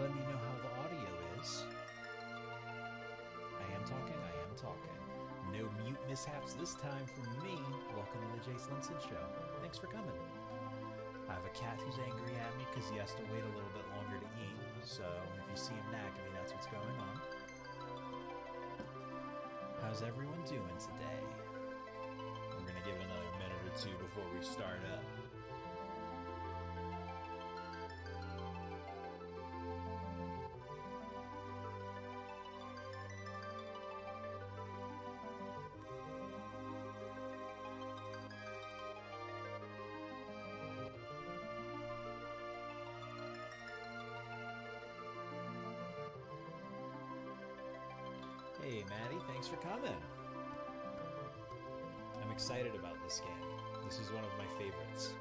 letting me know how the audio is. I am talking, I am talking. No mute mishaps this time from me. Welcome to the Jace Linson Show. Thanks for coming. I have a cat who's angry at me because he has to wait a little bit longer to eat. So if you see him nag at me, that's what's going on. How's everyone doing today? We're going to give it another minute or two before we start up. Hey, Maddie, thanks for coming. I'm excited about this game. This is one of my favorites.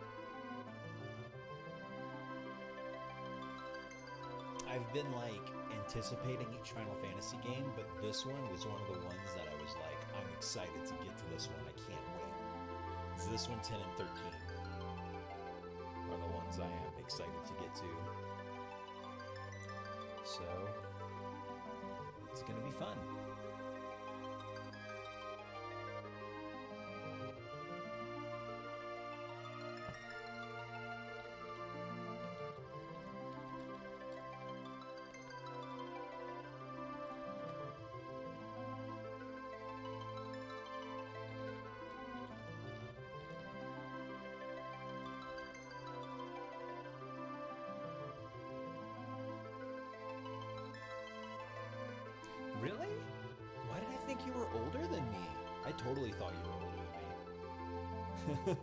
I've been, anticipating each Final Fantasy game, but this one was one of the ones that I was like, I'm excited to get to this one. I can't wait. This one, 10 and 13 are the ones I am excited to get to. So, it's going to be fun. Really? Why did I think you were older than me? I totally thought you were older than me.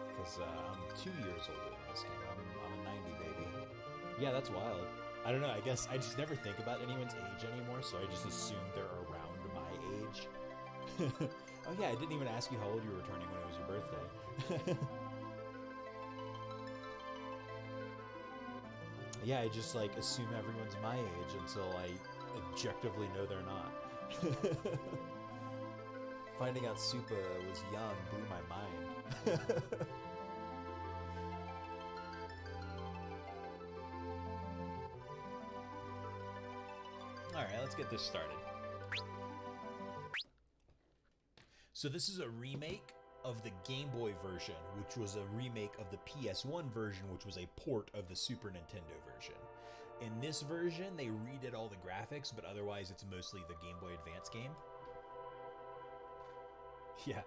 Because I'm 2 years older than this game. I'm a 90 baby. Yeah, that's wild. I don't know, I guess I just never think about anyone's age anymore, so I just assume they're around my age. Oh yeah, I didn't even ask you how old you were turning when it was your birthday. Yeah, I just assume everyone's my age until I objectively know they're not. Finding out Supa was young blew my mind. Alright, let's get this started. So this is a remake of the Game Boy version, which was a remake of the PS1 version, which was a port of the Super Nintendo version. In this version, they redid all the graphics, but otherwise it's mostly the Game Boy Advance game. Yeah.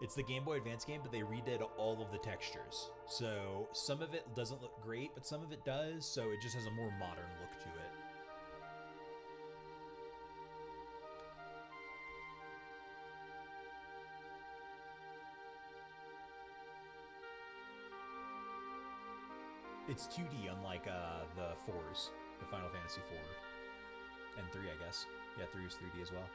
It's the Game Boy Advance game, but they redid all of the textures. So some of it doesn't look great, but some of it does, so it just has a more modern look to it. It's 2D, unlike the 4s, the Final Fantasy 4 and 3, I guess. Yeah, 3 is 3D as well.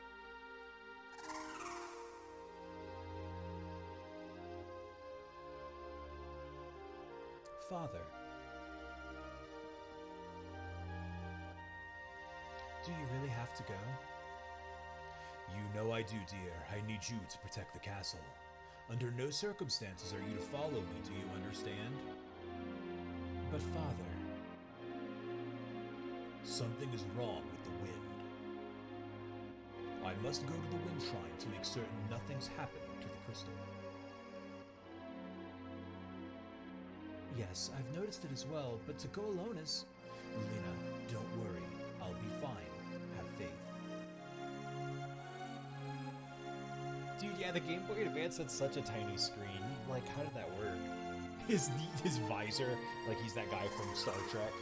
Father. Do you really have to go? You know I do, dear. I need you to protect the castle. Under no circumstances are you to follow me, do you understand? But father, something is wrong with the wind. I must go to the wind shrine to make certain nothing's happened to the crystal. Yes, I've noticed it as well, but to go alone is... Lena, don't worry. I'll be fine. Have faith. Dude, yeah, the Game Boy Advance had such a tiny screen. How did that work? His visor, he's that guy from Star Trek.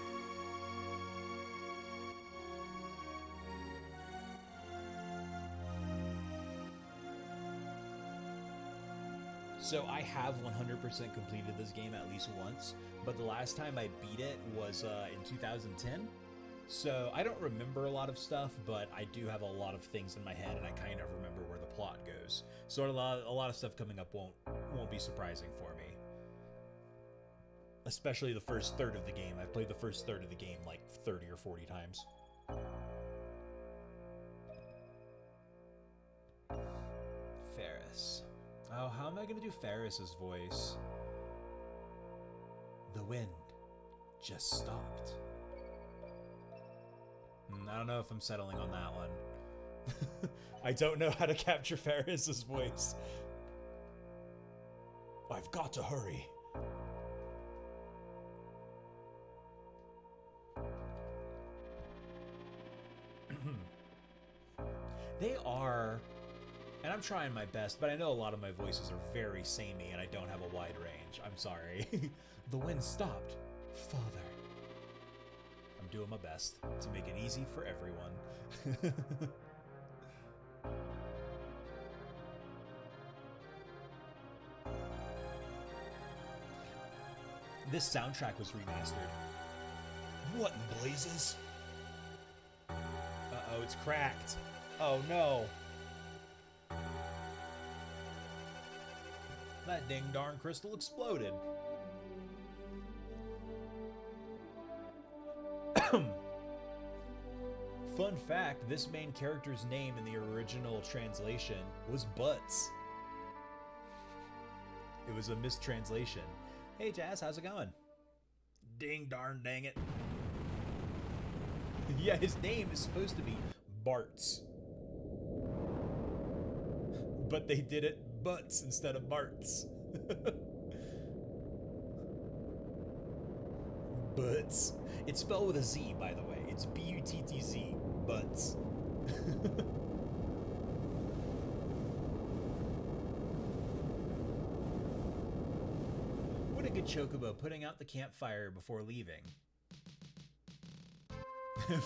So I have 100% completed this game at least once, but the last time I beat it was in 2010. So I don't remember a lot of stuff, but I do have a lot of things in my head, and I kind of remember where the plot goes. So a lot of stuff coming up won't be surprising for me. Especially the first third of the game. I've played the first third of the game 30 or 40 times. Ferris. Oh, how am I gonna do Ferris's voice? The wind just stopped. I don't know if I'm settling on that one. I don't know how to capture Ferris's voice. I've got to hurry. They are, and I'm trying my best, but I know a lot of my voices are very samey and I don't have a wide range. I'm sorry. The wind stopped. Father. I'm doing my best to make it easy for everyone. This soundtrack was remastered. What in blazes? Uh-oh, it's cracked. Oh no. That ding darn crystal exploded. Fun fact, this main character's name in the original translation was Butts. It was a mistranslation. Hey Jazz, how's it going? Ding darn dang it. Yeah, his name is supposed to be Bartz. But they did it Butts instead of Bartz. Butts. It's spelled with a Z, by the way. It's B-U-T-T-Z. Butts. What a good chocobo, putting out the campfire before leaving.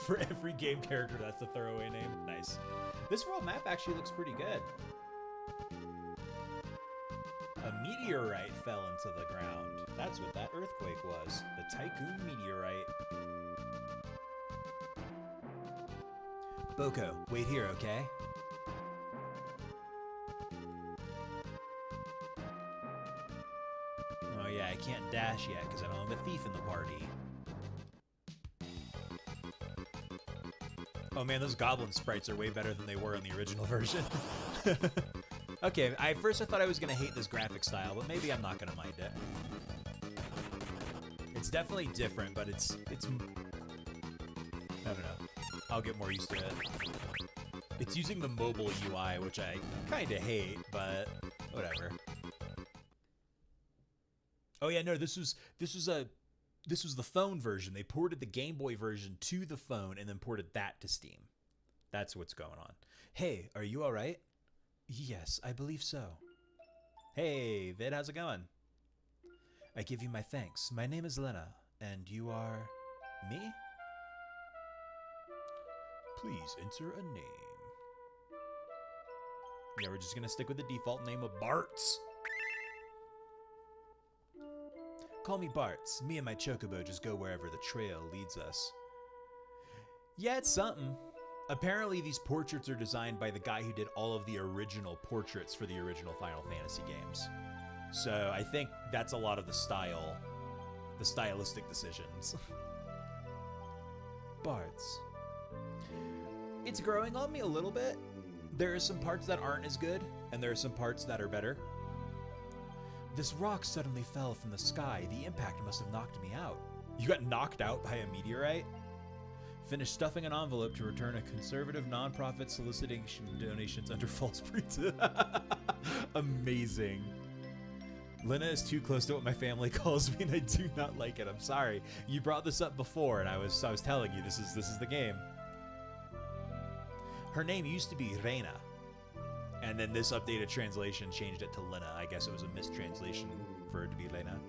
For every game character, that's the throwaway name. Nice. This world map actually looks pretty good. A meteorite fell into the ground. That's what that earthquake was. The Tycoon meteorite. Boko, wait here, okay? Oh yeah, I can't dash yet because I don't have a thief in the party. Oh man, those goblin sprites are way better than they were in the original version. Okay, first I thought I was gonna hate this graphic style, but maybe I'm not gonna mind it. It's definitely different, but it's I don't know. I'll get more used to it. It's using the mobile UI, which I kinda hate, but whatever. Oh yeah, no, this was the phone version. They ported the Game Boy version to the phone and then ported that to Steam. That's what's going on. Hey, are you all right? Yes, I believe so. Hey, Vid, how's it going? I give you my thanks. My name is Lena, and you are... me? Please enter a name. Yeah, we're just gonna stick with the default name of Bartz. Call me Bartz. Me and my chocobo just go wherever the trail leads us. Yeah, it's something. Apparently these portraits are designed by the guy who did all of the original portraits for the original Final Fantasy games. So I think that's a lot of the style, the stylistic decisions. Bartz. It's growing on me a little bit. There are some parts that aren't as good, and there are some parts that are better. This rock suddenly fell from the sky. The impact must have knocked me out. You got knocked out by a meteorite? Finished stuffing an envelope to return a conservative nonprofit soliciting donations under false pretense. Amazing. Lena is too close to what my family calls me, and I do not like it. I'm sorry. You brought this up before, and I was telling you this is the game. Her name used to be Reina, and then this updated translation changed it to Lena. I guess it was a mistranslation for it to be Lena.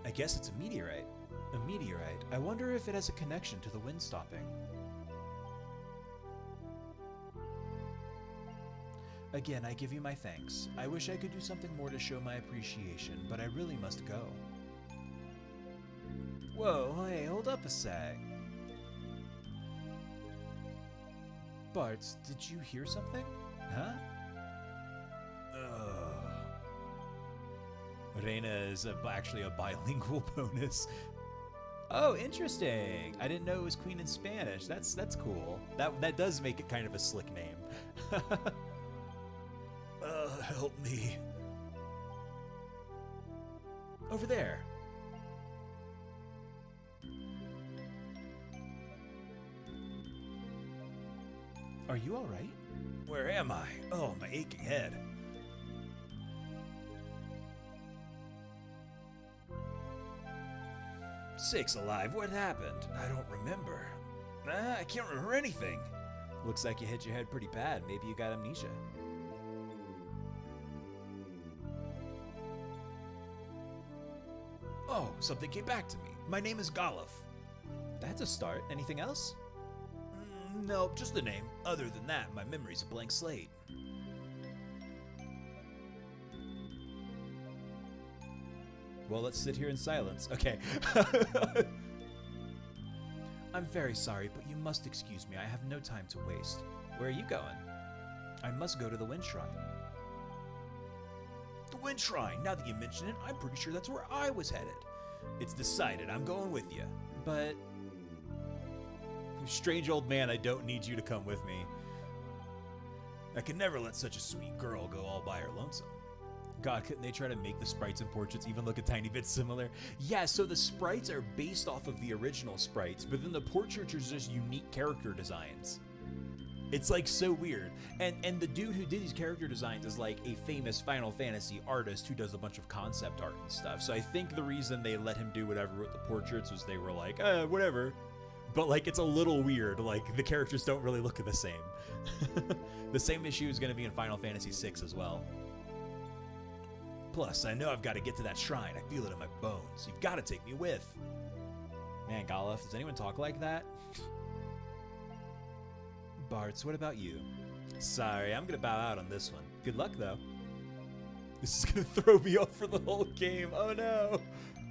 I guess it's a meteorite. A meteorite. I wonder if it has a connection to the wind stopping. Again, I give you my thanks. I wish I could do something more to show my appreciation, but I really must go. Whoa, hey, hold up a sec. Bartz, did you hear something? Huh? Reina is actually a bilingual bonus. Oh, interesting. I didn't know it was Queen in Spanish. That's cool. That does make it kind of a slick name. help me. Over there. Are you all right? Where am I? Oh, my aching head. Sakes alive, what happened? I don't remember. I can't remember anything. Looks like you hit your head pretty bad. Maybe you got amnesia. Oh, something came back to me. My name is Golov. That's a start. Anything else? Nope, just the name. Other than that, my memory's a blank slate. Well, let's sit here in silence. Okay. I'm very sorry, but you must excuse me. I have no time to waste. Where are you going? I must go to the Wind Shrine. The Wind Shrine! Now that you mention it, I'm pretty sure that's where I was headed. It's decided. I'm going with you. But... strange old man, I don't need you to come with me. I can never let such a sweet girl go all by her lonesome. God, couldn't they try to make the sprites and portraits even look a tiny bit similar? Yeah, so the sprites are based off of the original sprites, but then the portraits are just unique character designs. It's like so weird. And the dude who did these character designs is like a famous Final Fantasy artist who does a bunch of concept art and stuff. So I think the reason they let him do whatever with the portraits was they were like, whatever. But like, it's a little weird. Like, the characters don't really look the same. The same issue is going to be in Final Fantasy VI as well. Plus, I know I've got to get to that shrine. I feel it in my bones. You've got to take me with. Man, Golov, does anyone talk like that? Bartz, what about you? Sorry, I'm going to bow out on this one. Good luck, though. This is going to throw me off for the whole game. Oh, no.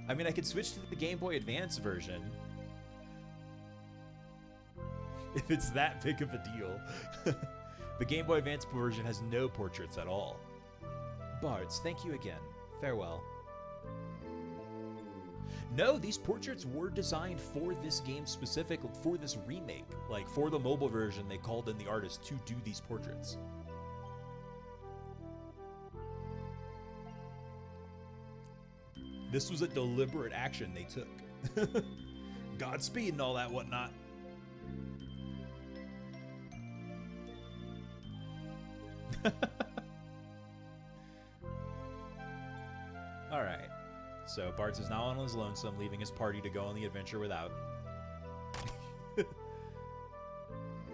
I mean, I could switch to the Game Boy Advance version. If it's that big of a deal. The Game Boy Advance version has no portraits at all. Bartz, thank you again. Farewell. No, these portraits were designed for this game specifically, for this remake. Like, for the mobile version, they called in the artist to do these portraits. This was a deliberate action they took. Godspeed and all that whatnot. Alright, so Bartz is now on his lonesome, leaving his party to go on the adventure without.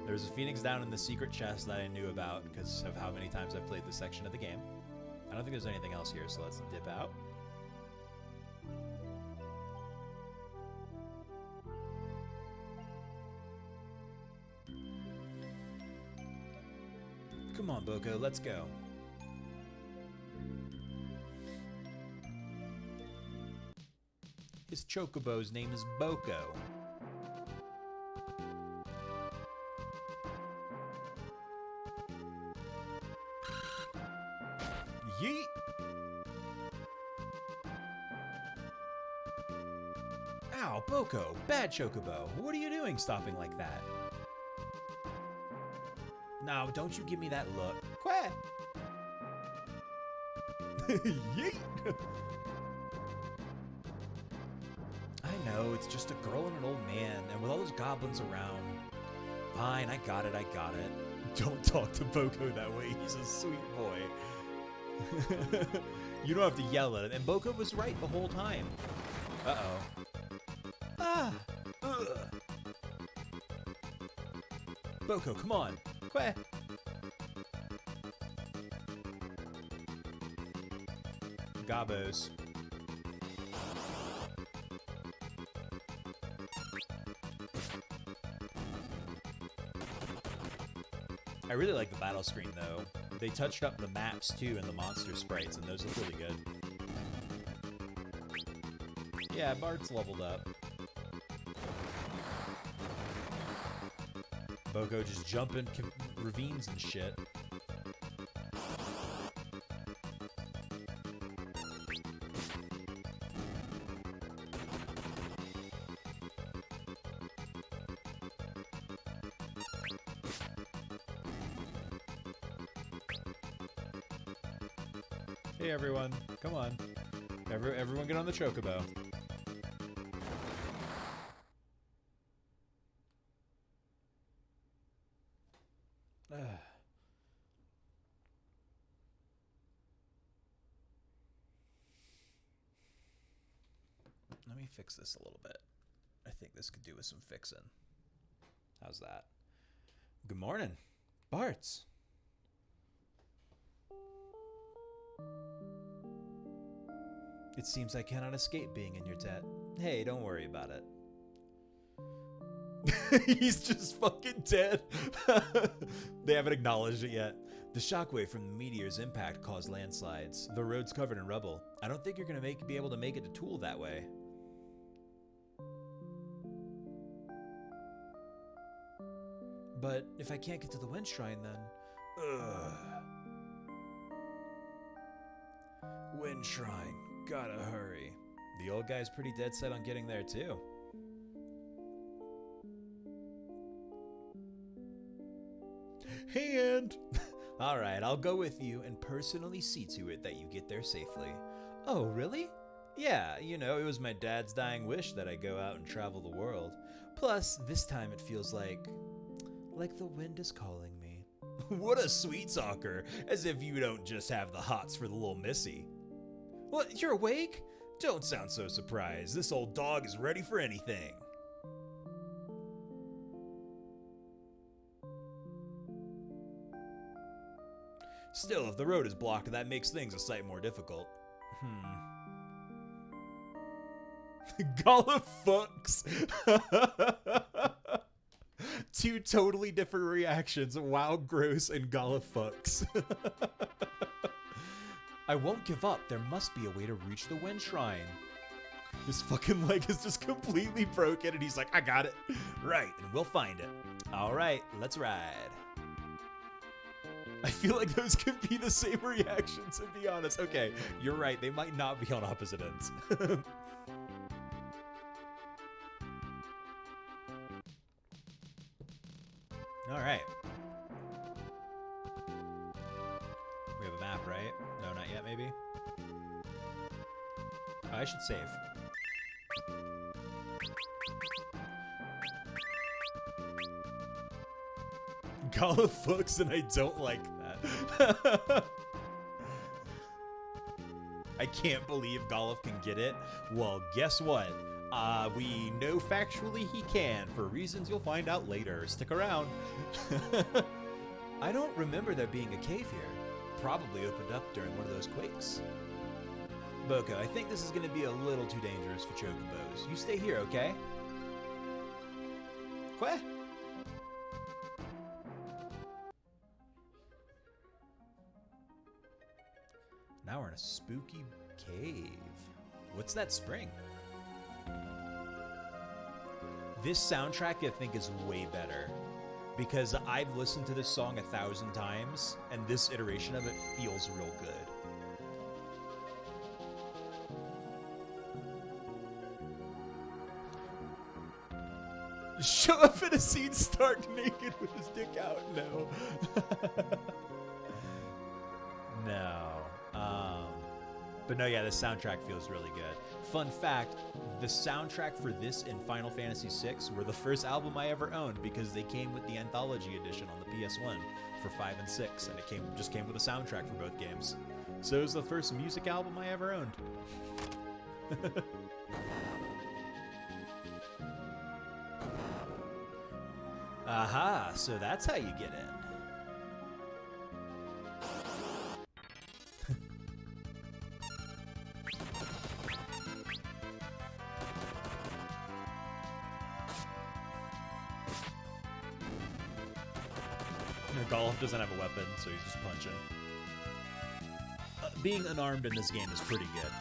There's a phoenix down in the secret chest that I knew about because of how many times I've played this section of the game. I don't think there's anything else here, so let's dip out. Come on, Boko, let's go. His chocobo's name is Boko. Yeet! Ow, Boko, bad chocobo. What are you doing stopping like that? No, don't you give me that look. Quack! Yeet! I know, it's just a girl and an old man, and with all those goblins around. Fine, I got it. Don't talk to Boko that way, he's a sweet boy. You don't have to yell at him, and Boko was right the whole time. Uh-oh. Ah! Ugh. Boko, come on. Quack! Gobos. I really like the battle screen, though. They touched up the maps, too, and the monster sprites, and those look really good. Yeah, Bart's leveled up. Boko just jumping ravines and shit. Hey everyone, come on. Everyone get on the chocobo. Let me fix this a little bit. I think this could do with some fixing. How's that? Good morning, Bart's. It seems I cannot escape being in your debt. Hey, don't worry about it. He's just fucking dead. They haven't acknowledged it yet. The shockwave from the meteor's impact caused landslides. The road's covered in rubble. I don't think you're gonna be able to make it to Tool that way. But if I can't get to the Wind Shrine, then... Ugh. Wind Shrine. Gotta hurry. The old guy's pretty dead set on getting there, too. Hand! Alright, I'll go with you and personally see to it that you get there safely. Oh, really? Yeah, you know, it was my dad's dying wish that I go out and travel the world. Plus, this time it feels like the wind is calling me. What a sweet talker, as if you don't just have the hots for the little missy. What, you're awake? Don't sound so surprised. This old dog is ready for anything. Still, if the road is blocked, that makes things a sight more difficult. Gala fucks. Two totally different reactions. Wow, gross, and Gala fucks. I won't give up. There must be a way to reach the Wind Shrine. His fucking leg is just completely broken, and he's like, I got it. Right, and we'll find it. All right, let's ride. I feel like those could be the same reactions, to be honest. Okay, you're right. They might not be on opposite ends. All right. We have a map, right? No, not yet, maybe? Oh, I should save. Gala fucks and I don't like that. I can't believe Golov can get it. Well, guess what? We know factually he can, for reasons you'll find out later. Stick around. I don't remember there being a cave here. Probably opened up during one of those quakes. Boko, I think this is going to be a little too dangerous for chocobos. You stay here, okay? Queh? Now we're in a spooky cave. What's that spring? This soundtrack, I think, is way better. Because I've listened to this song 1,000 times, and this iteration of it feels real good. Show up in a scene stark naked with his dick out. No. No. But no, yeah, the soundtrack feels really good. Fun fact, the soundtrack for this and Final Fantasy VI were the first album I ever owned because they came with the Anthology Edition on the PS1 for 5 and 6, and it just came with a soundtrack for both games. So it was the first music album I ever owned. Aha, so that's how you get in. Golf doesn't have a weapon, so he's just punching. Being unarmed in this game is pretty good.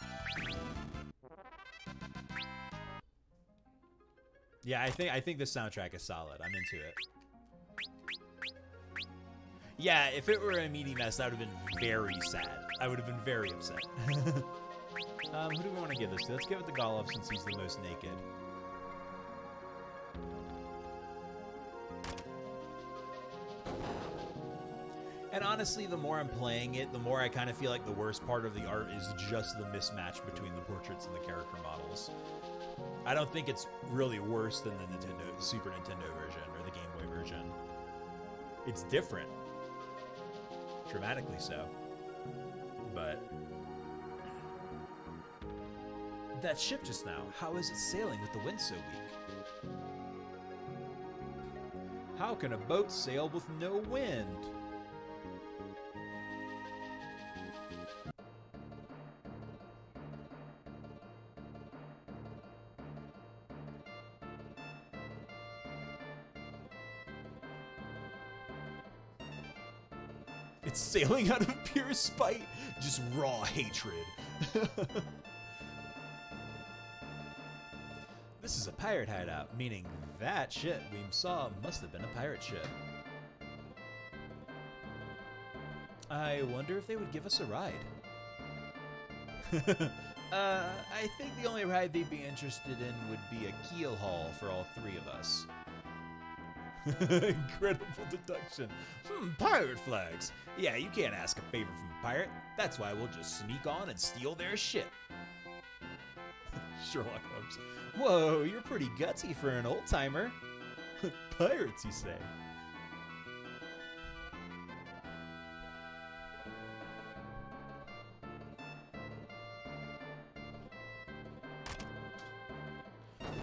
Yeah, I think this soundtrack is solid. I'm into it. Yeah, if it were a meaty mess, I would have been very sad. I would have been very upset. Who do we want to give this to? Let's give it to Golov since he's the most naked. And honestly, the more I'm playing it, the more I kind of feel like the worst part of the art is just the mismatch between the portraits and the character models. I don't think it's really worse than the Super Nintendo version or the Game Boy version. It's different. Dramatically so. But that ship just now, how is it sailing with the wind so weak? How can a boat sail with no wind? It's sailing out of pure spite, just raw hatred. This is a pirate hideout, meaning that ship we saw must have been a pirate ship. I wonder if they would give us a ride. I think the only ride they'd be interested in would be a keel haul for all three of us. Incredible deduction. Pirate flags. Yeah, you can't ask a favor from a pirate. That's why we'll just sneak on and steal their ship. Sherlock Holmes. Whoa, you're pretty gutsy for an old-timer. Pirates, you say?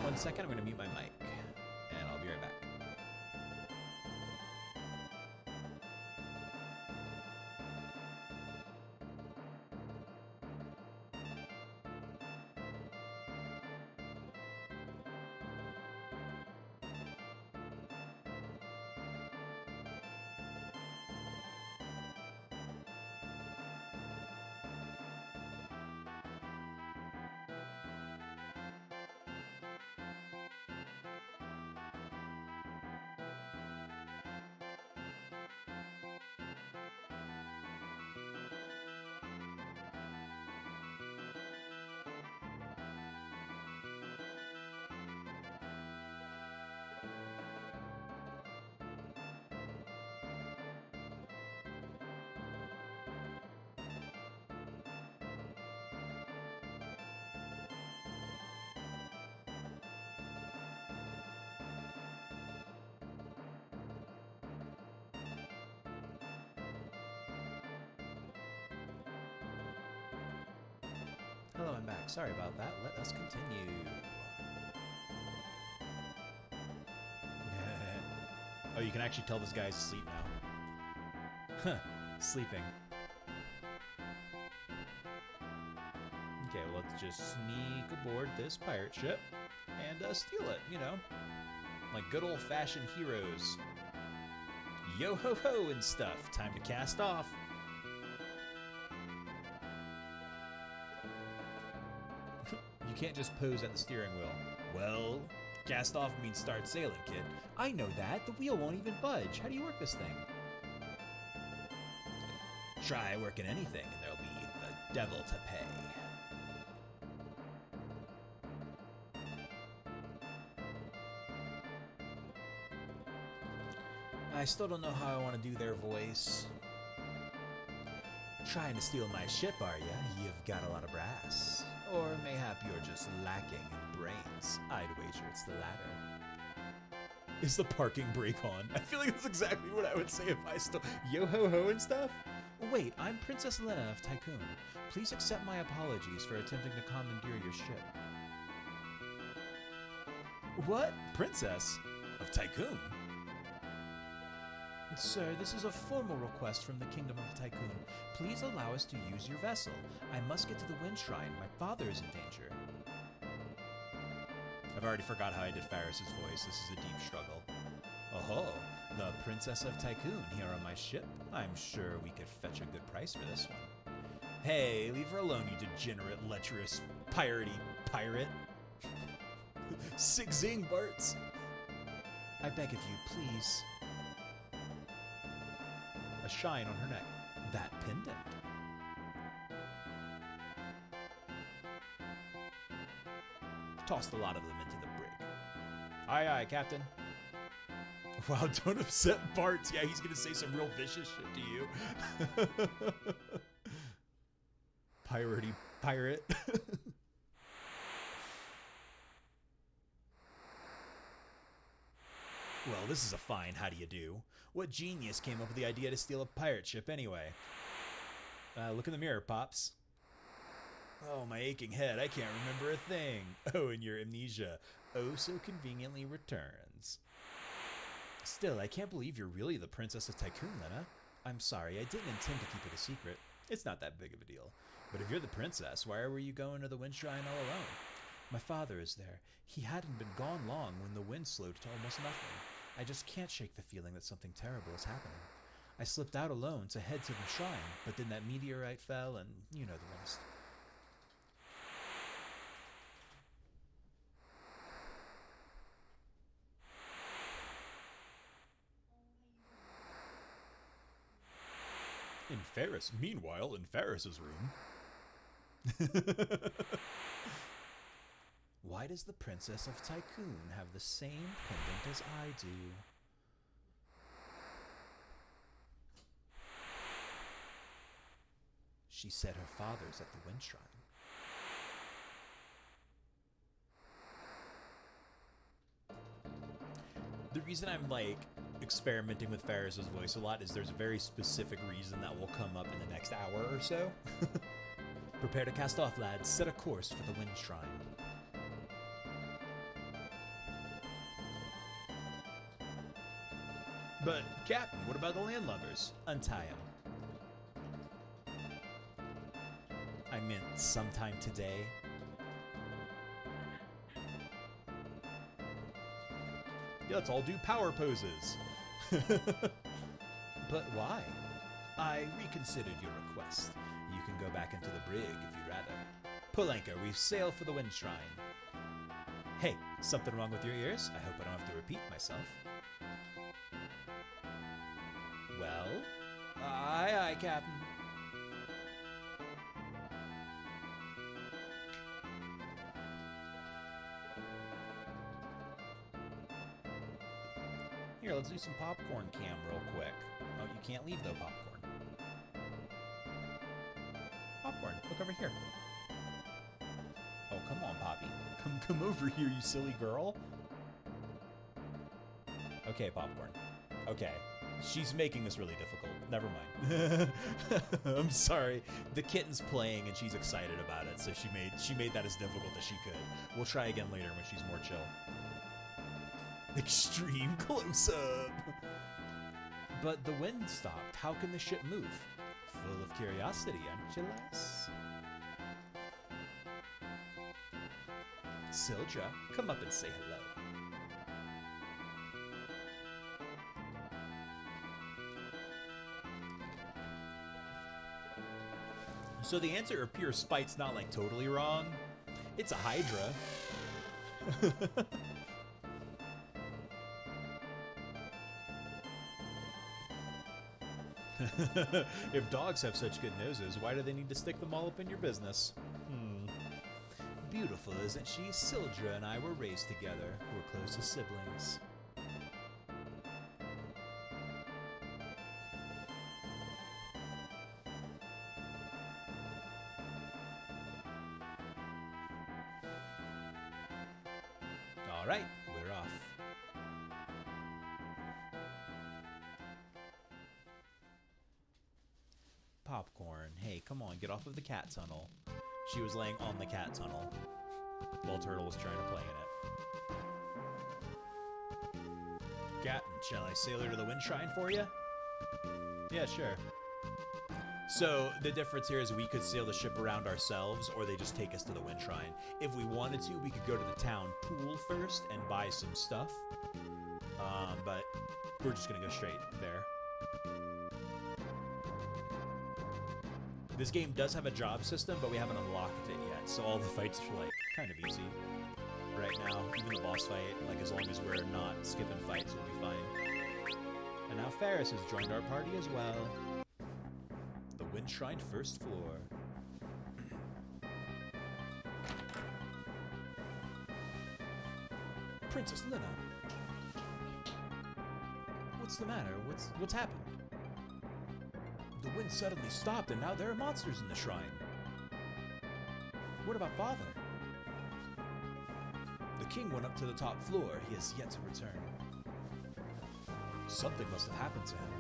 One second, I'm going to mute my mic, and I'll be right back. Hello, I'm back. Sorry about that. Let us continue. Oh, you can actually tell this guy's asleep now. Huh. Sleeping. Okay, well, let's just sneak aboard this pirate ship and steal it, you know. Like good old-fashioned heroes. Yo-ho-ho and stuff. Time to cast off. You can't just pose at the steering wheel. Well, cast off means start sailing, kid. I know that. The wheel won't even budge. How do you work this thing? Try working anything, and there'll be the devil to pay. I still don't know how I want to do their voice. Trying to steal my ship, are ya? You've got a lot of brass. Or mayhap you're just lacking in brains. I'd wager it's the latter. Is the parking brake on? I feel like that's exactly what I would say if I stole yo-ho-ho and stuff. Wait, I'm Princess Lena of Tycoon. Please accept my apologies for attempting to commandeer your ship. What? Princess? Of Tycoon? Sir, this is a formal request from the Kingdom of Tycoon. Please allow us to use your vessel. I must get to the Wind Shrine. My father is in danger. I've already forgot how I did Faris's voice. This is a deep struggle. Oh, the Princess of Tycoon here on my ship. I'm sure we could fetch a good price for this one. Hey, leave her alone, you degenerate, lecherous, piratey pirate. Sick zing, Barts. I beg of you, please. A shine on her neck. That pendant. Tossed a lot of them into the brig. Aye, aye, Captain. Wow, don't upset Bart. Yeah, he's gonna say some real vicious shit to you. Piratey pirate. Well, this is a fine how do you do. What genius came up with the idea to steal a pirate ship anyway? Look in the mirror, Pops. Oh, my aching head, I can't remember a thing. Oh, and your amnesia, oh so conveniently returns. Still, I can't believe you're really the Princess of Tycoon, Lena. I'm sorry, I didn't intend to keep it a secret. It's not that big of a deal. But if you're the princess, why were you going to the wind shrine all alone? My father is there. He hadn't been gone long when the wind slowed to almost nothing. I just can't shake the feeling that something terrible is happening. I slipped out alone to head to the shrine, but then that meteorite fell and you know the rest. Meanwhile, in Ferris's room. Why does the Princess of Tycoon have the same pendant as I do? She said her father's at the wind shrine. The reason I'm like experimenting with Ferris's voice a lot is there's a very specific reason that will come up in the next hour or so. Prepare to cast off, lads. Set a course for the wind shrine. But, Captain, what about the landlubbers? Untie him. I meant sometime today. Yeah, let's all do power poses. But why? I reconsidered your request. You can go back into the brig if you'd rather. Pull anchor, we sail for the wind shrine. Hey, something wrong with your ears? I hope I don't have to repeat myself. Well, aye, Captain. Here, let's do some popcorn cam real quick. Oh, you can't leave though, popcorn. Popcorn, look over here. Oh, come on, Poppy. Come over here, you silly girl. Okay, popcorn. Okay. She's making this really difficult. Never mind. I'm sorry. The kitten's playing and she's excited about it, so she made that as difficult as she could. We'll try again later when she's more chill. Extreme close-up. But the wind stopped. How can the ship move? Full of curiosity, aren't you, lass? Sildra, come up and say hello. So the answer of pure spite's not like totally wrong. It's a Hydra. If dogs have such good noses, why do they need to stick them all up in your business? Beautiful, isn't she? Sildra and I were raised together. We're close as siblings. All right, we're off. Popcorn, hey, come on, get off of the cat tunnel. She was laying on the cat tunnel while Turtle was trying to play in it. Captain, shall I sail her to the wind shrine for you? Yeah, sure. So the difference here is we could sail the ship around ourselves, or they just take us to the wind shrine. If we wanted to, we could go to the town pool first and buy some stuff. But we're just gonna go straight there. This game does have a job system, but we haven't unlocked it yet, so all the fights are like kind of easy right now. Even the boss fight, like as long as we're not skipping fights, we'll be fine. And now Ferris has joined our party as well. The Wind Shrine first floor. Princess Lena. What's the matter? What's happened? The wind suddenly stopped, and now there are monsters in the shrine. What about Father? The king went up to the top floor. He has yet to return. Something must have happened to him.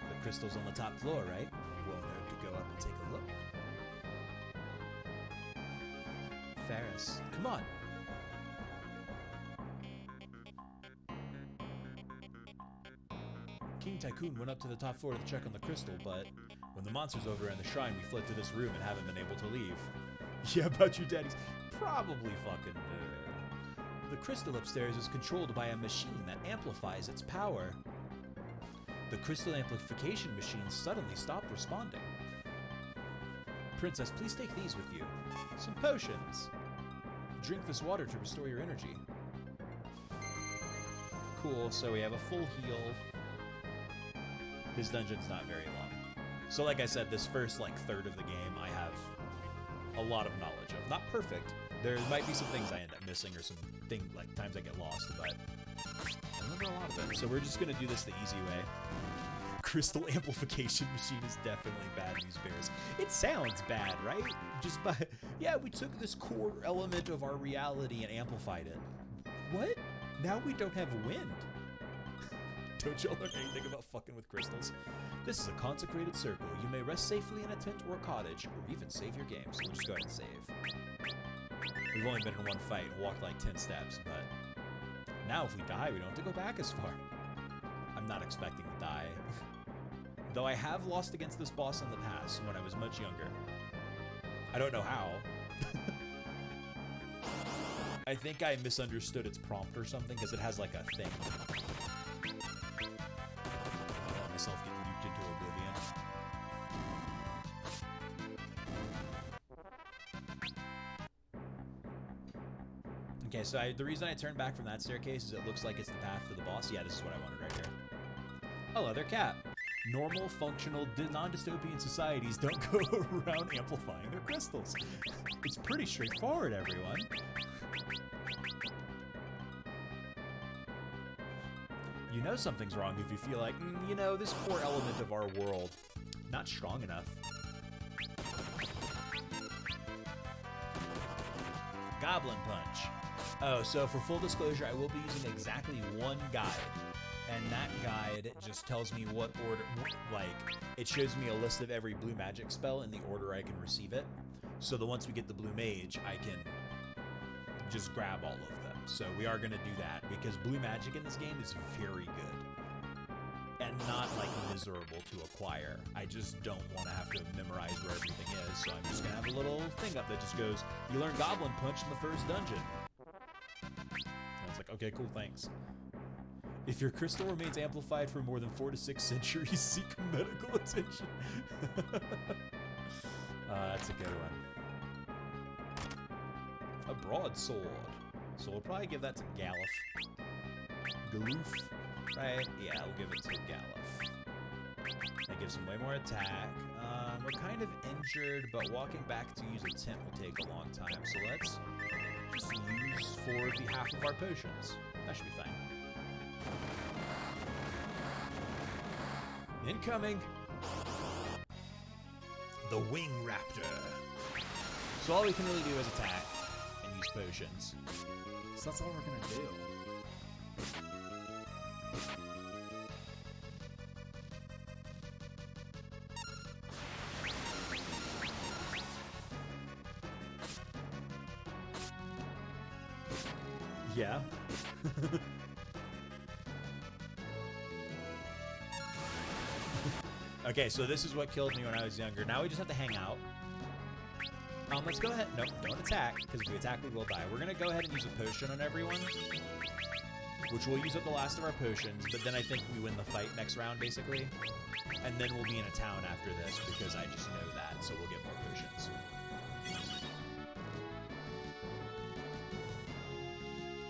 The crystal's on the top floor, right? Won't hurt to go up and take a look. Ferris, come on. King Tycoon went up to the top floor to check on the crystal, but when the monsters overran the shrine, we fled to this room and haven't been able to leave. Yeah, about your daddy's probably fucking dead. The crystal upstairs is controlled by a machine that amplifies its power. The crystal amplification machine suddenly stopped responding. Princess, please take these with you. Some potions. Drink this water to restore your energy. Cool, so we have a full heal. This dungeon's not very long. So like I said, this first third of the game I have a lot of knowledge of. Not perfect. There might be some things I end up missing or some times I get lost, but I remember a lot of it. So we're just gonna do this the easy way. Crystal amplification machine is definitely bad news bears. It sounds bad, right? Just by, yeah, we took this core element of our reality and amplified it. What? Now we don't have wind. Don't y'all learn anything about fucking with crystals? This is a consecrated circle. You may rest safely in a tent or a cottage, or even save your game. So we'll just go ahead and save. We've only been in one fight and walked like 10 steps, but now if we die, we don't have to go back as far. I'm not expecting to die. Though I have lost against this boss in the past when I was much younger. I don't know how. I think I misunderstood its prompt or something, because it has like a thing. I let myself get nuked into oblivion. Okay, so the reason I turned back from that staircase is it looks like it's the path to the boss. Yeah, this is what I wanted right here. A leather cap. Normal, functional, non-dystopian societies don't go around amplifying their crystals. It's pretty straightforward, everyone. You know something's wrong if you feel like, you know, this core element of our world, not strong enough. Goblin Punch. Oh, so for full disclosure, I will be using exactly one guide. And that guide just tells me what order, it shows me a list of every blue magic spell in the order I can receive it. So that once we get the blue mage, I can just grab all of them. So we are going to do that, because blue magic in this game is very good. And not, miserable to acquire. I just don't want to have to memorize where everything is, so I'm just going to have a little thing up that just goes, you learn Goblin Punch in the first dungeon. And I was like, okay, cool, thanks. If your crystal remains amplified for more than 4 to 6 centuries, seek medical attention. That's a good one. A broadsword. So we'll probably give that to Galuf. Galoof, right? Yeah, we'll give it to Galuf. That gives him way more attack. We're kind of injured, but walking back to use a tent will take a long time. So let's just use for the half of our potions. That should be fine. Incoming! The Wing Raptor. So all we can really do is attack and use potions. So that's all we're gonna do. Yeah. Okay, so this is what killed me when I was younger. Now we just have to hang out. Let's go ahead. Nope, don't attack, because if we attack, we will die. We're going to go ahead and use a potion on everyone, which we'll use up the last of our potions, but then I think we win the fight next round, basically. And then we'll be in a town after this, because I just know that, so we'll get more potions.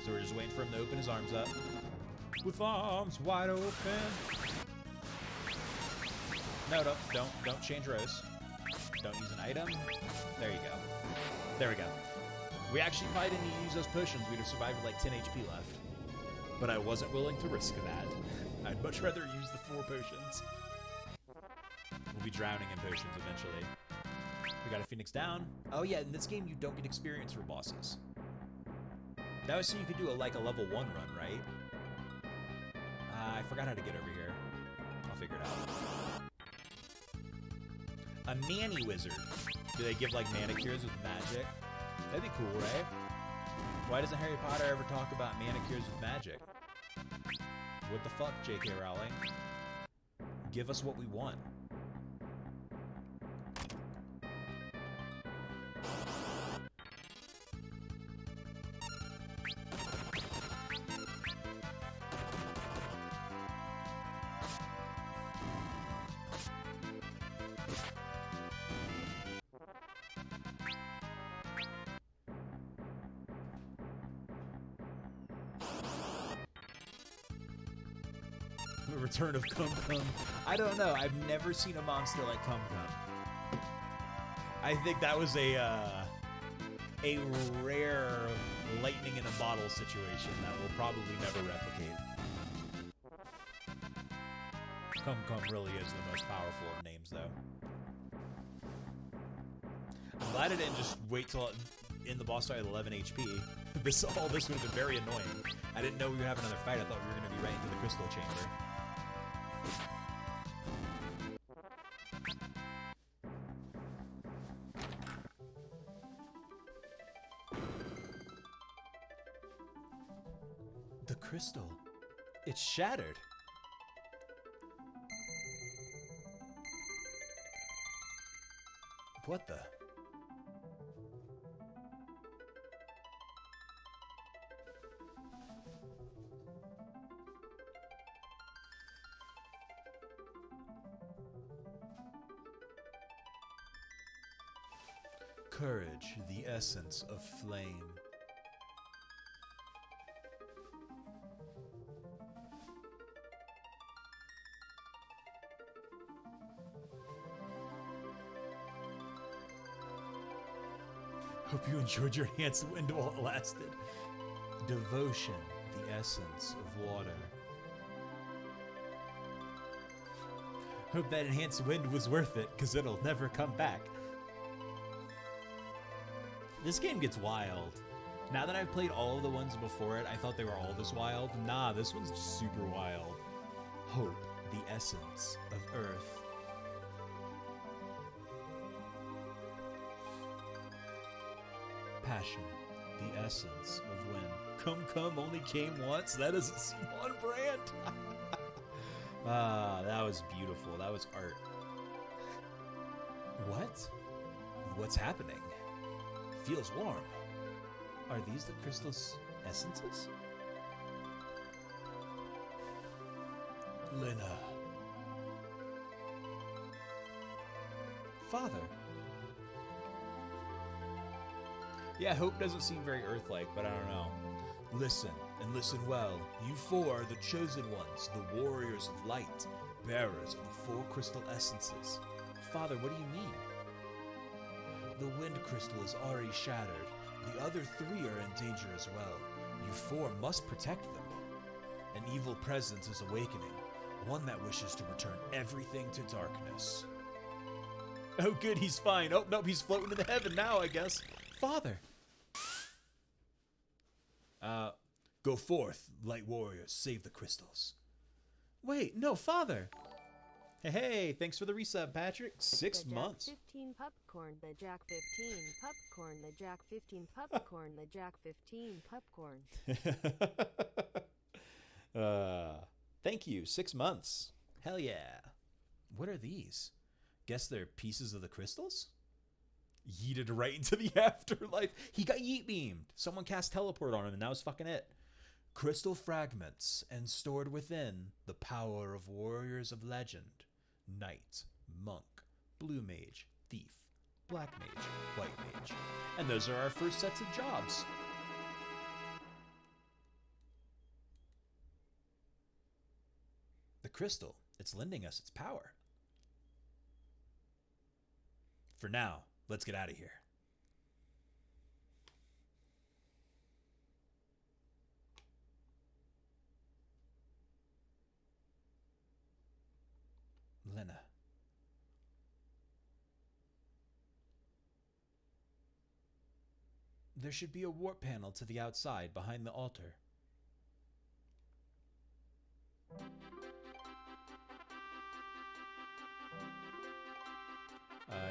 So we're just waiting for him to open his arms up. With arms wide open. No, don't change rows. Don't use an item. There you go. There we go. We actually probably didn't need to use those potions. We'd have survived with like 10 HP left. But I wasn't willing to risk that. I'd much rather use the 4 potions. We'll be drowning in potions eventually. We got a Phoenix down. Oh yeah, in this game you don't get experience for bosses. That was so you could do like a level 1 run, right? I forgot how to get over here. I'll figure it out. A Manny Wizard. Do they give like manicures with magic? That'd be cool, right? Why doesn't Harry Potter ever talk about manicures with magic? What the fuck, J.K. Rowling? Give us what we want. Return of Cum Cum. I don't know. I've never seen a monster like Cum Cum. I think that was a rare lightning in a bottle situation that will probably never replicate. Cum Cum really is the most powerful of names, though. I'm glad I didn't just wait till in the boss fight with 11 HP. All this would have been very annoying. I didn't know we would have another fight. I thought we were going to be right into the crystal chamber. The crystal. It's shattered. What the? Courage, the essence of flame. Hope you enjoyed your enhanced wind while it lasted. Devotion, the essence of water. Hope that enhanced wind was worth it, because it'll never come back. This game gets wild. Now that I've played all of the ones before it, I thought they were all this wild. Nah, this one's super wild. Hope, the essence of earth. Passion, the essence of wind. Cum Cum only came once? That doesn't seem on brand. That was beautiful. That was art. What? What's happening? Feels warm. Are these the crystal's essences? Lena. Father. Yeah, Hope doesn't seem very Earth-like, but I don't know. Listen, and listen well. You 4 are the chosen ones, the warriors of light, bearers of the 4 crystal essences. Father, what do you mean? The wind crystal is already shattered. The other 3 are in danger as well. You 4 must protect them. An evil presence is awakening, one that wishes to return everything to darkness. Oh good, he's fine. Oh, nope, he's floating into heaven now, I guess. Father! Go forth, light warriors, save the crystals. Wait, no, Father! Hey, thanks for the resub, Patrick. 6 months. The Jack 15 popcorn, the Jack 15 popcorn, the Jack 15 popcorn, the Jack 15 popcorn. Thank you, 6 months. Hell yeah. What are these? Guess they're pieces of the crystals? Yeeted right into the afterlife. He got yeet beamed. Someone cast teleport on him and that was fucking it. Crystal fragments and stored within the power of warriors of legend. Knight, monk, blue mage, thief, black mage, white mage. And those are our first sets of jobs. The crystal, it's lending us its power. For now, let's get out of here. There should be a warp panel to the outside behind the altar.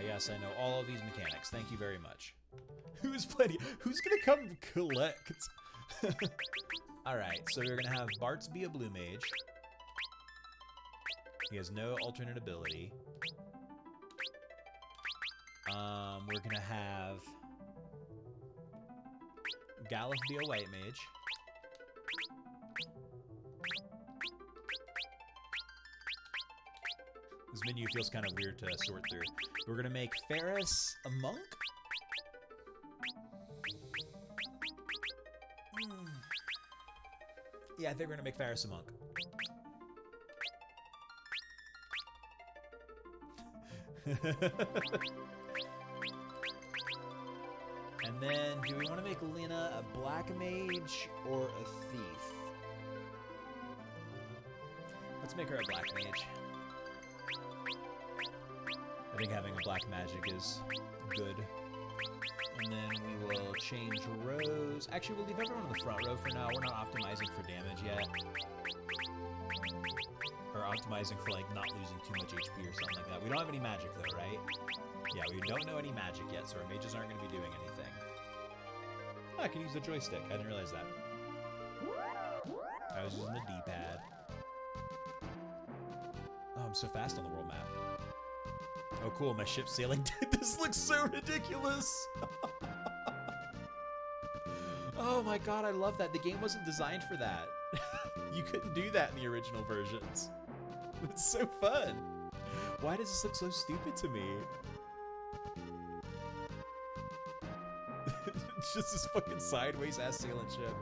Yes, I know all of these mechanics. Thank you very much. Who's gonna come collect? Alright, so we're gonna have Bart's be a blue mage. He has no alternate ability. We're gonna have Galif be a white mage. This menu feels kind of weird to sort through. We're gonna make Ferris a monk. Yeah, I think we're gonna make Ferris a monk. And then, do we want to make Lena a black mage or a thief? Let's make her a black mage. I think having a black magic is good. And then we will change rows. Actually, we'll leave everyone in the front row for now. We're not optimizing for damage yet. Or optimizing for, like, not losing too much HP or something like that. We don't have any magic, though, right? Yeah, we don't know any magic yet, so our mages aren't going to be doing anything. Oh, I can use the joystick. I didn't realize that. I was using the D-pad. Oh, I'm so fast on the world map. Oh, cool. My ship's sailing. This looks so ridiculous. Oh my god, I love that. The game wasn't designed for that. You couldn't do that in the original versions. It's so fun. Why does this look so stupid to me? It's just this fucking sideways ass sailing ship.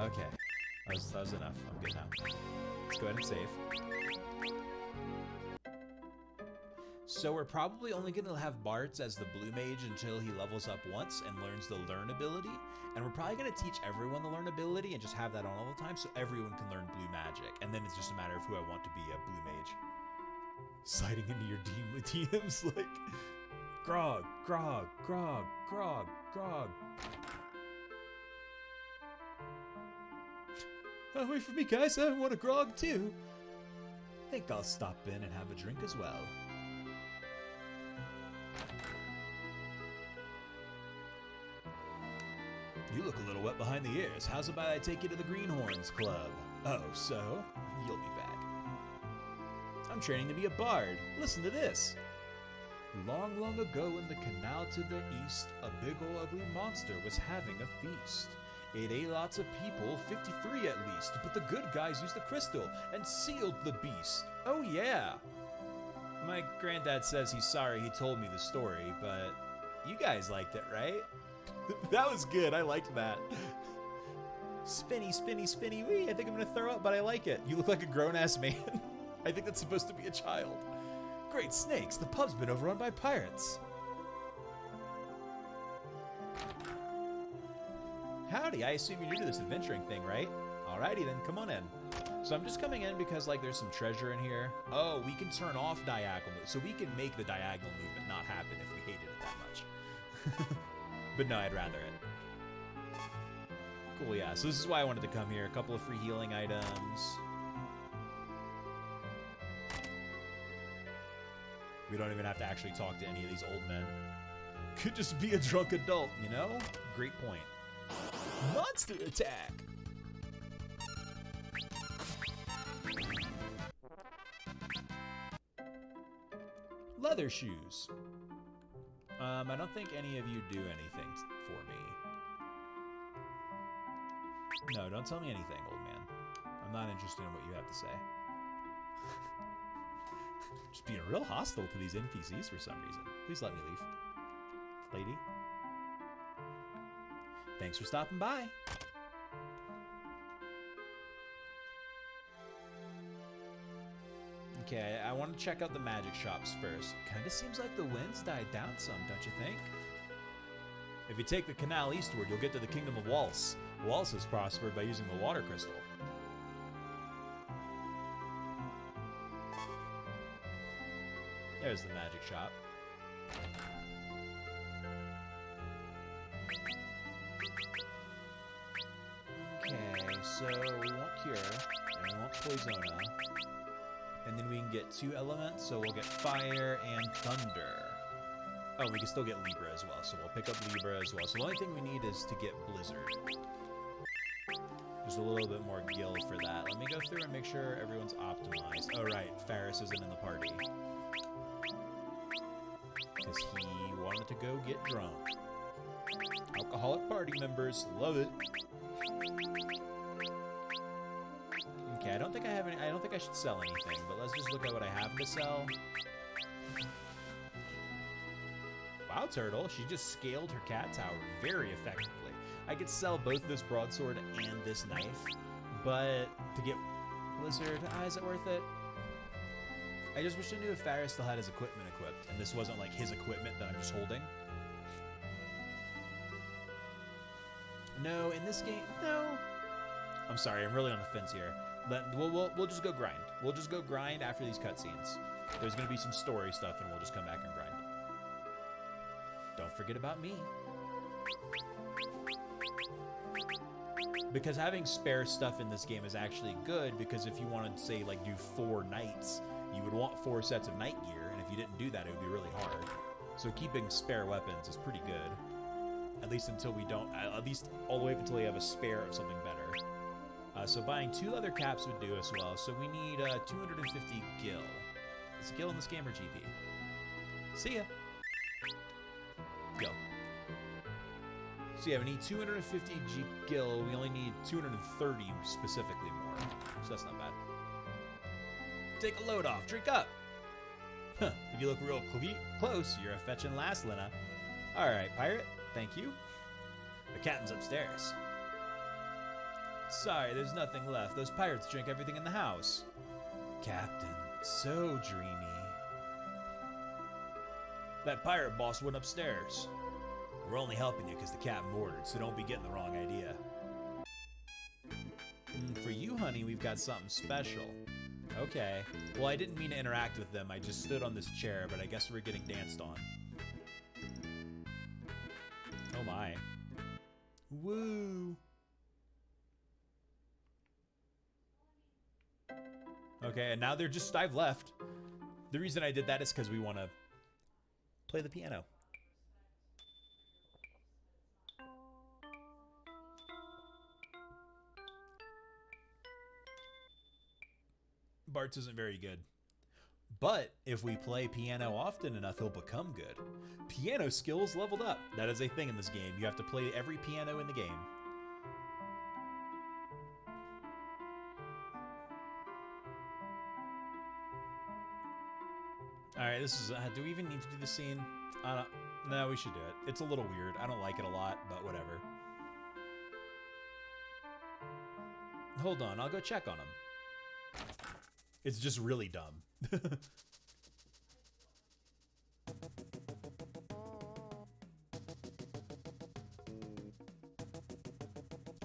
Okay. That was enough. I'm good now. Let's go ahead and save. So we're probably only going to have Bartz as the blue mage until he levels up once and learns the learn ability. And we're probably going to teach everyone the learn ability and just have that on all the time so everyone can learn blue magic. And then it's just a matter of who I want to be a blue mage. Sliding into your DMs like... Grog, grog, grog, grog, grog. Oh, wait for me, guys. I want a grog, too. Think I'll stop in and have a drink as well. You look a little wet behind the ears. How's about I take you to the Greenhorns Club? Oh, so? You'll be back. I'm training to be a bard. Listen to this. Long, long ago in the canal to the east, a big ol' ugly monster was having a feast. It ate lots of people, 53 at least, but the good guys used the crystal and sealed the beast. Oh yeah! My granddad says he's sorry he told me the story, but you guys liked it, right? That was good. I liked that. Spinny, spinny, spinny, wee. I think I'm going to throw up, but I like it. You look like a grown-ass man. I think that's supposed to be a child. Great snakes. The pub's been overrun by pirates. Howdy. I assume you're new to this adventuring thing, right? Alrighty then. Come on in. So I'm just coming in because, like, there's some treasure in here. Oh, we can turn off diagonal movement. So we can make the diagonal movement not happen if we hated it that much. But no, I'd rather it. Cool, yeah. So this is why I wanted to come here. A couple of free healing items. We don't even have to actually talk to any of these old men. Could just be a drunk adult, you know? Great point. Monster attack! Leather shoes. I don't think any of you do anything for me. No, don't tell me anything, old man. I'm not interested in what you have to say. Just being real hostile to these NPCs for some reason. Please let me leave. Lady. Thanks for stopping by. Okay, I want to check out the magic shops first. Kinda seems like the wind's died down some, don't you think? If you take the canal eastward, you'll get to the kingdom of Waltz. Waltz has prospered by using the water crystal. There's the magic shop. so we want Cure, and we want Poisona. And then we can get 2 elements, so we'll get Fire and Thunder. Oh, we can still get Libra as well, so we'll pick up Libra as well. So the only thing we need is to get Blizzard. Just a little bit more gil for that. Let me go through and make sure everyone's optimized. Oh, right, Ferris isn't in the party. Because he wanted to go get drunk. Alcoholic party members, love it. Okay, I don't think I have any. I don't think I should sell anything, but let's just look at what I have to sell. Wow, Turtle, she just scaled her cat tower very effectively. I could sell both this broadsword and this knife, but to get Blizzard, is it worth it? I just wish I knew if Faris still had his equipment equipped, and this wasn't like his equipment that I'm just holding. No, in this game, no. I'm sorry, I'm really on the fence here. We'll just go grind. We'll just go grind after these cutscenes. There's going to be some story stuff, and we'll just come back and grind. Don't forget about me. Because having spare stuff in this game is actually good, because if you wanted to, say, like, do 4 knights, you would want 4 sets of knight gear, and if you didn't do that, it would be really hard. So keeping spare weapons is pretty good. At least until we don't, at least all the way up until we have a spare of something better. So buying 2 leather caps would do as well. So we need 250 gil. Is it gil in this game or GP? See ya. Gil. So yeah, we need 250 gil. We only need 230 specifically more. So that's not bad. Take a load off. Drink up. Huh. If you look real close, you're a fetching last, Lena. All right, pirate. Thank you. The captain's upstairs. Sorry, there's nothing left. Those pirates drink everything in the house. Captain, so dreamy. That pirate boss went upstairs. We're only helping you because the captain ordered, so don't be getting the wrong idea. For you, honey, we've got something special. Okay. Well, I didn't mean to interact with them. I just stood on this chair, but I guess we're getting danced on. Oh my. Woo! Okay, and now they're just, I've left. The reason I did that is because we want to play the piano. Bart's isn't very good. But if we play piano often enough, he'll become good. Piano skills leveled up. That is a thing in this game. You have to play every piano in the game. Alright, this is... do we even need to do the scene? No, we should do it. It's a little weird. I don't like it a lot, but whatever. Hold on, I'll go check on him. It's just really dumb.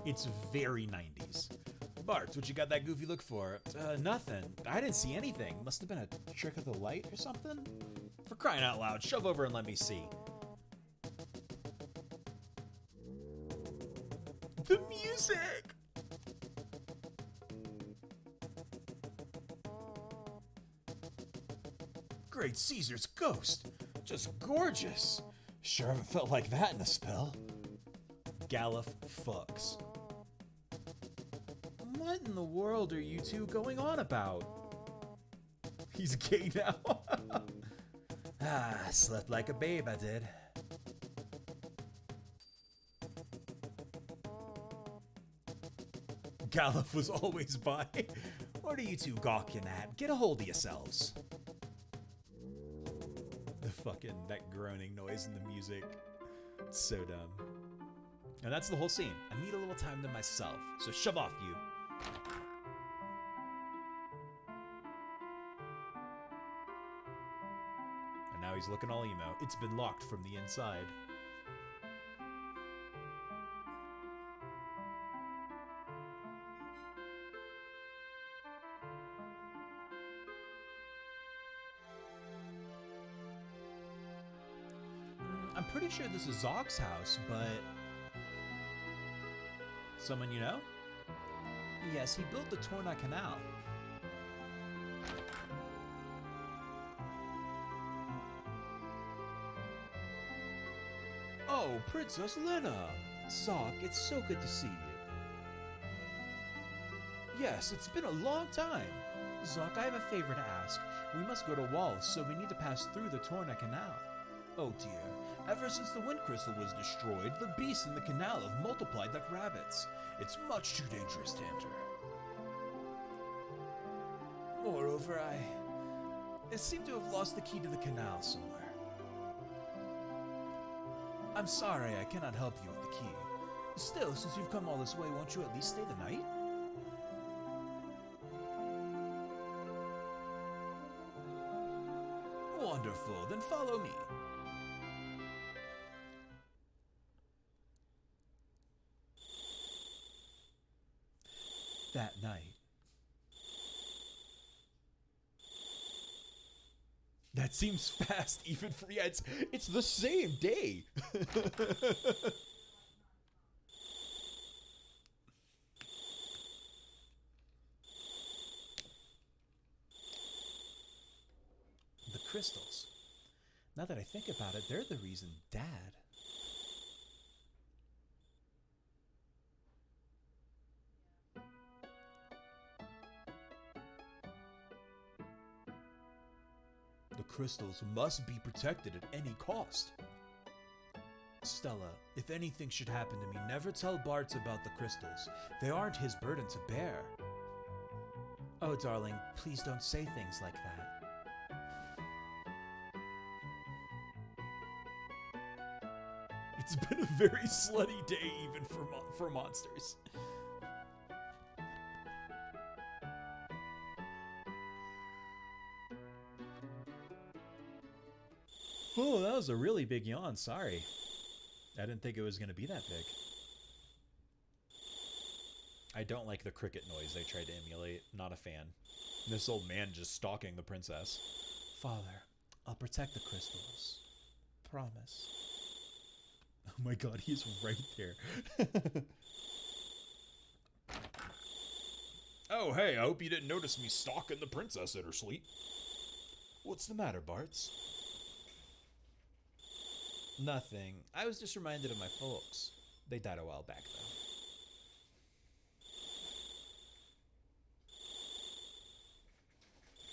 It's very 90s. Bart, what you got that goofy look for? Nothing. I didn't see anything. Must have been a trick of the light or something? For crying out loud, shove over and let me see. The music! Great Caesar's ghost. Just gorgeous. Sure haven't felt like that in a spell. Galuf fucks. What in the world are you two going on about? He's gay now. Slept like a babe, I did. Galuf was always by. What are you two gawking at? Get a hold of yourselves. The fucking, that groaning noise in the music. It's so dumb. And that's the whole scene. I need a little time to myself. So shove off, you. And now he's looking all emo. It's been locked from the inside. I'm pretty sure this is Zock's house, but... Someone you know? Yes, he built the Torna Canal. Oh, Princess Lena! Zoc, it's so good to see you. Yes, it's been a long time. Zoc, I have a favor to ask. We must go to Walls, so we need to pass through the Torna Canal. Oh dear. Ever since the Wind Crystal was destroyed, the beasts in the canal have multiplied like rabbits. It's much too dangerous to enter. Moreover, I seem to have lost the key to the canal somewhere. I'm sorry, I cannot help you with the key. Still, since you've come all this way, won't you at least stay the night? Wonderful, then follow me. That night. That seems fast, even for it's the same day. The crystals. Now that I think about it, they're the reason Dad. The crystals must be protected at any cost. Stella, if anything should happen to me, never tell Bartz about the crystals. They aren't his burden to bear. Oh, darling, please don't say things like that. It's been a very slutty day even for monsters. Oh, that was a really big yawn. Sorry. I didn't think it was going to be that big. I don't like the cricket noise they tried to emulate. Not a fan. This old man just stalking the princess. Father, I'll protect the crystals. Promise. Oh my god, he's right there. Oh, hey, I hope you didn't notice me stalking the princess in her sleep. What's the matter, Bartz? Nothing. I was just reminded of my folks. They died a while back, though.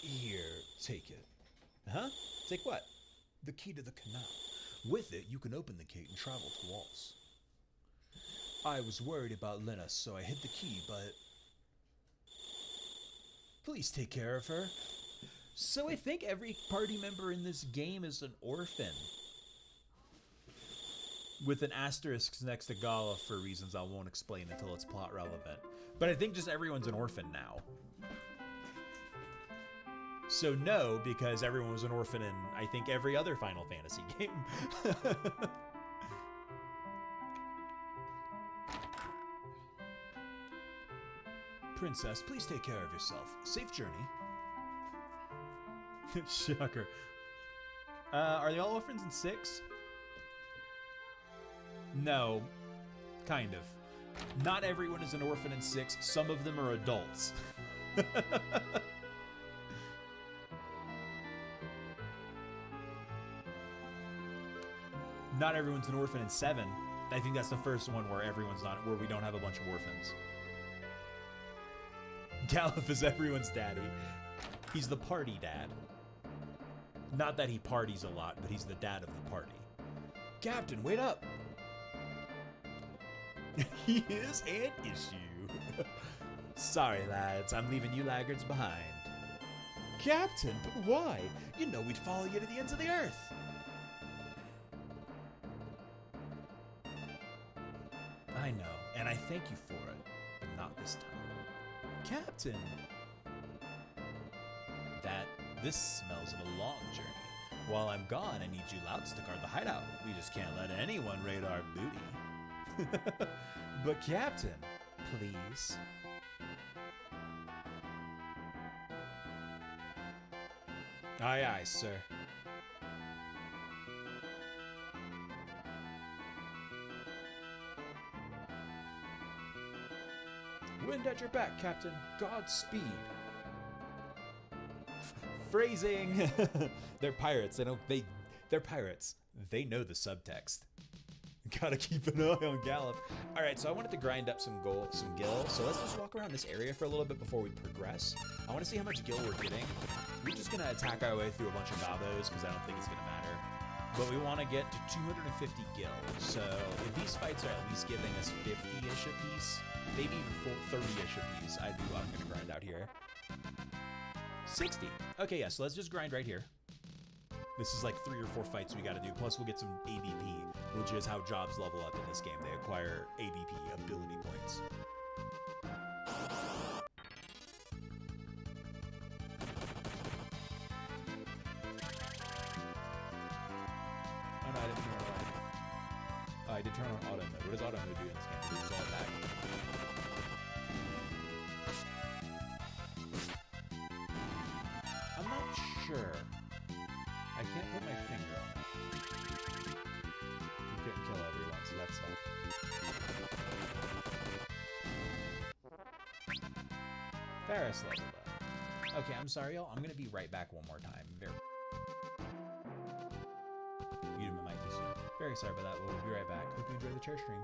Here, take it. Huh? Take what? The key to the canal. With it, you can open the gate and travel to Walls. I was worried about Lena, so I hid the key, but... Please take care of her. So I think every party member in this game is an orphan. With an asterisk next to Gala for reasons I won't explain until it's plot relevant. But I think just everyone's an orphan now. So no, because everyone was an orphan in, I think, every other Final Fantasy game. Princess, please take care of yourself. Safe journey. Shocker. Are they all orphans in 6? No. Kind of. Not everyone is an orphan in 6. Some of them are adults. Not everyone's an orphan in 7. I think that's the first one where everyone's not, where we don't have a bunch of orphans. Galuf is everyone's daddy. He's the party dad. Not that he parties a lot, but he's the dad of the party. Captain, wait up! He is an issue. Sorry, lads, I'm leaving you laggards behind. Captain, but why? You know we'd follow you to the ends of the earth. I know, and I thank you for it, but not this time. Captain! This smells of a long journey. While I'm gone, I need you louts to guard the hideout. We just can't let anyone raid our booty. But Captain, please. Aye, aye, sir. When Wind at your back, Captain. Godspeed. Phrasing. They're pirates. They're pirates. They know the subtext. Gotta keep an eye on Gallop. All right, so I wanted to grind up some gil. So let's just walk around this area for a little bit before we progress. I want to see how much gil we're getting. We're just gonna attack our way through a bunch of gobos because I don't think it's gonna matter. But we want to get to 250 gil. So if these fights are at least giving us 50-ish a piece, maybe even 30-ish a piece, I'm gonna grind out here. 60. Okay, yeah. So let's just grind right here. This is like 3 or 4 fights we got to do. Plus, we'll get some ABP, which is how jobs level up in this game. They acquire ABP, ability points. Oh, no, I didn't turn it on. Oh, I did turn on auto mode. What does auto mode do in this game? Does it just all attack? I'm not sure. I can't put my finger on it. You couldn't kill everyone, so that sucked. Ferris leveled up. Okay, I'm sorry, y'all. I'm gonna be right back one more time. Muted my mic too soon. Very sorry about that. We'll be right back. Hope you enjoy the chair stream.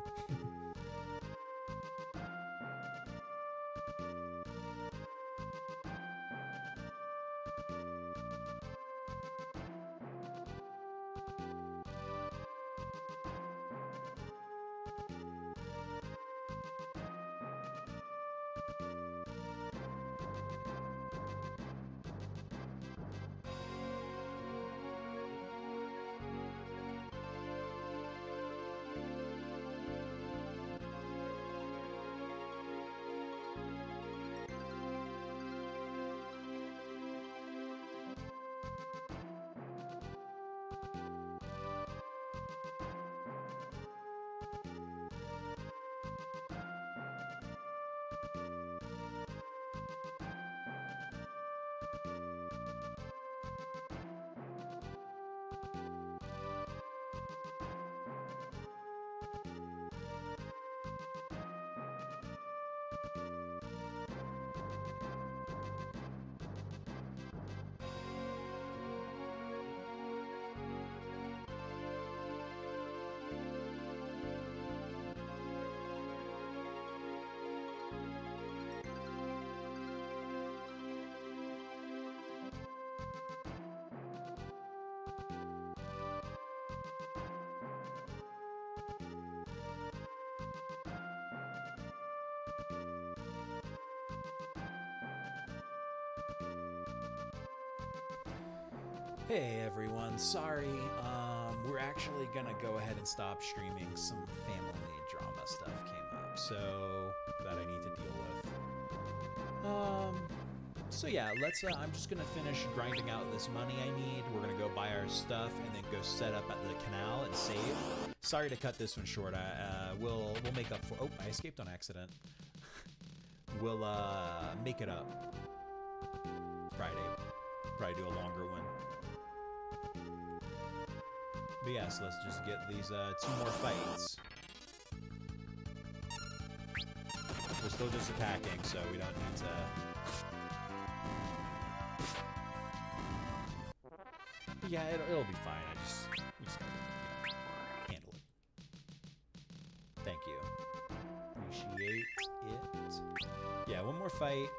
Hey everyone, sorry. We're actually gonna go ahead and stop streaming. Some family drama stuff came up, so that I need to deal with. So yeah, let's. I'm just gonna finish grinding out this money I need. We're gonna go buy our stuff and then go set up at the canal and save. Sorry to cut this one short. We'll make up for. Oh, I escaped on accident. We'll make it up Friday. Probably do a longer one. But yeah, so let's just get these 2 more fights. We're still just attacking, so we don't need to. Yeah, it'll be fine. We just gotta, handle it. Thank you. Appreciate it. Yeah, 1 more fight.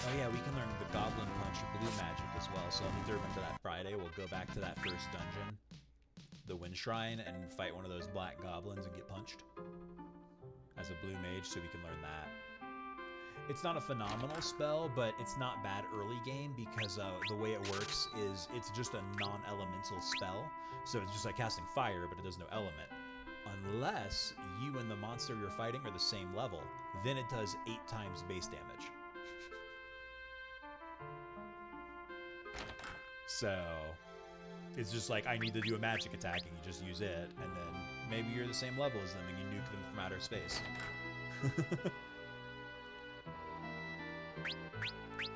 Oh yeah, we can learn the Goblin Punch blue magic as well, so I'll need to remember that Friday. We'll go back to that first dungeon, the Wind Shrine, and fight one of those black goblins and get punched as a blue mage, so we can learn that. It's not a phenomenal spell, but it's not bad early game because the way it works is it's just a non-elemental spell, so it's just like casting fire, but it does no element. Unless you and the monster you're fighting are the same level, then it does 8 times base damage. So it's just like, I need to do a magic attack, and you just use it, and then maybe you're the same level as them and you nuke them from outer space.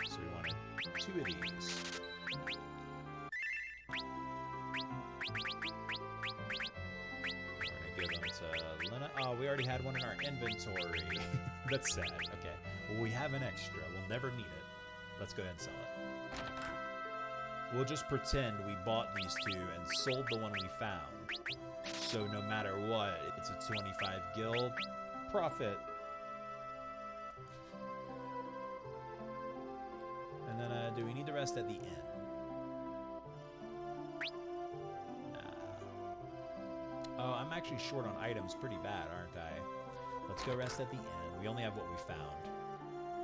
So we want to 2 of these. We're gonna give them to Lena. Oh, we already had one in our inventory. That's sad. Okay. Well, we have an extra. We'll never need it. Let's go ahead and sell it. We'll just pretend we bought these two and sold the one we found. So no matter what, it's a 25 gil profit. And then, do we need the rest at the inn? Nah. Oh, I'm actually short on items pretty bad, aren't I? Let's go rest at the inn. We only have what we found.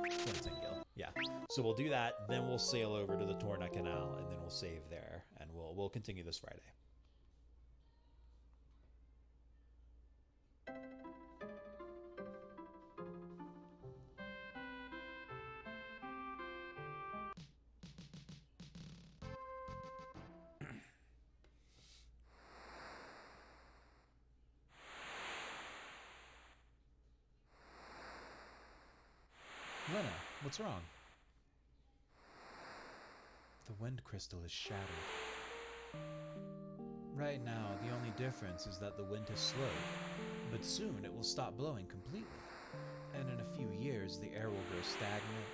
2010 gil. Yeah. So we'll do that, then we'll sail over to the Torna Canal, and then we'll save there, and we'll continue this Friday. Lena, what's wrong? The wind crystal is shattered. Right now, the only difference is that the wind has slowed, but soon it will stop blowing completely. And in a few years, the air will grow stagnant,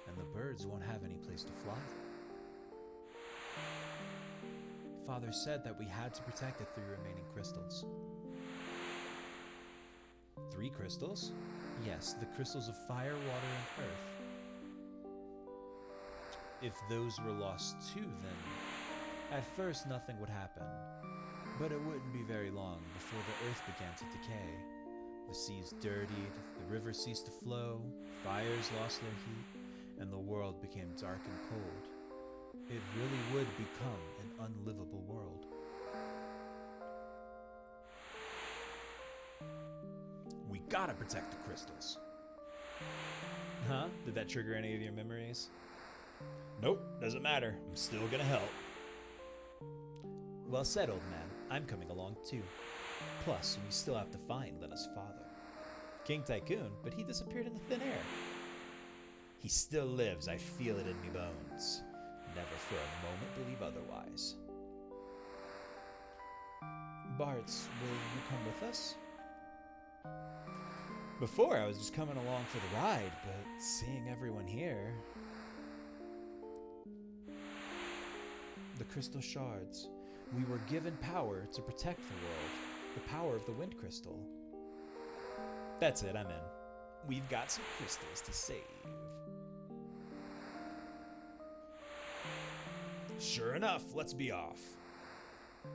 and the birds won't have any place to fly. Father said that we had to protect the 3 remaining crystals. 3 crystals? Yes, the crystals of fire, water, and earth. If those were lost too, then at first nothing would happen. But it wouldn't be very long before the earth began to decay. The seas dirtied, the rivers ceased to flow, fires lost their heat, and the world became dark and cold. It really would become an unlivable world. We gotta protect the crystals. Huh? Did that trigger any of your memories? Nope, doesn't matter. I'm still gonna help. Well said, old man. I'm coming along too. Plus, we still have to find Lena's father. King Tycoon, but he disappeared in the thin air. He still lives, I feel it in me bones. Never for a moment believe otherwise. Bartz, will you come with us? Before, I was just coming along for the ride, but seeing everyone here... The crystal shards. We were given power to protect the world. The power of the wind crystal. That's it, I'm in. We've got some crystals to save. Sure enough, let's be off. So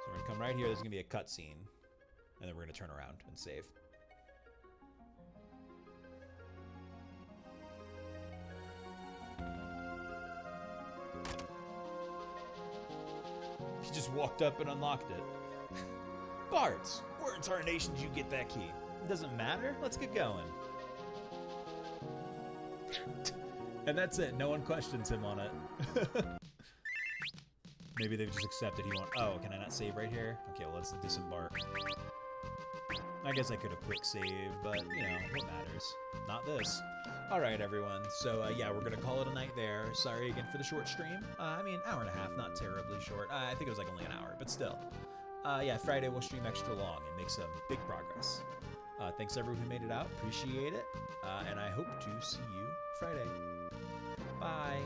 we're gonna come right here, there's gonna be a cutscene. And then we're gonna turn around and save. He just walked up and unlocked it. Bartz, where in tarnation did you get that key? It doesn't matter. Let's get going. And that's it. No one questions him on it. Maybe they've just accepted he won't. Oh, can I not save right here? Okay, well, let's disembark. I guess I could have quick saved, but, you know, what matters? Not this. Alright, everyone. So, yeah, we're going to call it a night there. Sorry again for the short stream. I mean, hour and a half, not terribly short. I think it was like only an hour, but still. Yeah, Friday we'll stream extra long and make some big progress. Thanks everyone who made it out. Appreciate it. And I hope to see you Friday. Bye.